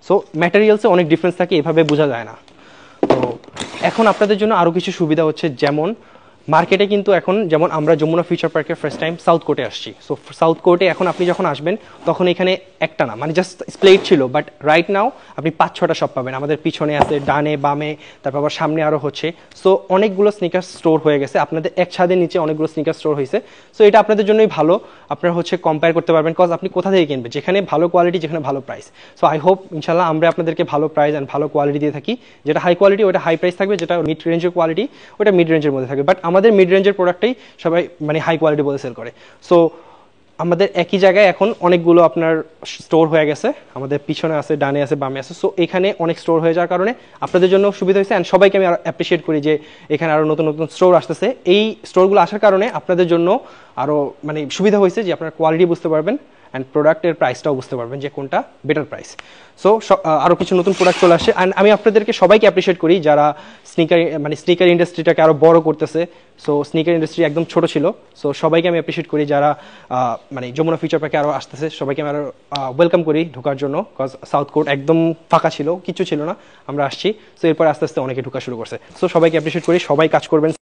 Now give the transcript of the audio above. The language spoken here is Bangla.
সো ম্যাটেরিয়ালসে অনেক ডিফারেন্স থাকে, এভাবে বোঝা যায় না। তো এখন আপনাদের জন্য আরও কিছু সুবিধা হচ্ছে, যেমন মার্কেটে কিন্তু এখন যেমন আমরা যমুনা ফিউচার পার্কে ফার্স্ট টাইম সাউথ কোর্টে আসছি। সো সাউথ কোর্টে এখন আপনি যখন আসবেন তখন এখানে একটা না, মানে জাস্ট স্প্লেট ছিল, বাট রাইট নাও আপনি 5-6টা শপ পাবেন। আমাদের পিছনে আছে, ডানে বামে, তারপর আবার সামনে আরও হচ্ছে। সো অনেকগুলো স্নিকার স্টোর হয়ে গেছে, আপনাদের এক ছাদের নিচে অনেকগুলো স্নিকার স্টোর হয়েছে। সো এটা আপনাদের জন্যই ভালো, আপনারা হচ্ছে কম্পেয়ার করতে পারবেন, কজ আপনি কোথা থেকে কিনবেন, যেখানে ভালো কোয়ালিটি, যেখানে ভালো প্রাইস। সো আই হোপ ইনশাল্লাহ আমরা আপনাদেরকে ভালো প্রাইস অ্যান্ড ভালো কোয়ালিটি দিয়ে থাকি। যেটা হাই কোয়ালিটি ওটা হাই প্রাইস থাকবে, যেটা মিড রেঞ্জের কোয়ালিটি ওটা মিড রেঞ্জের মধ্যে থাকবে। বাট আমাদের মিড রেঞ্জের প্রোডাক্টটাই সবাই মানে হাই কোয়ালিটি বলে সেল করে। সো আমাদের একই জায়গায় এখন অনেকগুলো আপনার স্টোর হয়ে গেছে, আমাদের পিছনে আছে, ডানে আছে, বামে আছে। সো এখানে অনেক স্টোর হয়ে যাওয়ার কারণে আপনাদের জন্য সুবিধা হয়েছে, অ্যান্ড সবাইকে আমি আরও অ্যাপ্রিসিয়েট করি যে এখানে আরও নতুন নতুন স্টোর আসতেছে। এই স্টোরগুলো আসার কারণে আপনাদের জন্য আরও মানে সুবিধা হয়েছে যে আপনার কোয়ালিটি বুঝতে পারবেন অ্যান্ড প্রোডাক্টের প্রাইসটাও বুঝতে পারবেন যে কোনটা বেটার প্রাইস। সো আরও কিছু নতুন প্রোডাক্ট চলে আসে, অ্যান্ড আমি আপনাদেরকে সবাইকে অ্যাপ্রিসিয়েট করি যারা স্নিকার ইন্ডাস্ট্রিটাকে আরও বড় করতেছে। সো স্নিকার ইন্ডাস্ট্রি একদম ছোট ছিল। সো সবাইকে আমি অ্যাপ্রিসিয়েট করি যারা মানে যমুনা ফিউচার পার্কে আরও আসতেছে, সবাইকে আমি আরও ওয়েলকাম করি ঢোকার জন্য, কজ সাউথ কোর্ট একদম ফাঁকা ছিল, কিছু ছিল না, আমরা আসছি। সো এরপর আস্তে আস্তে অনেকে ঢোকা শুরু করছে। সো সবাইকে অ্যাপ্রিসিয়েট করি, সবাই কাজ করবেন।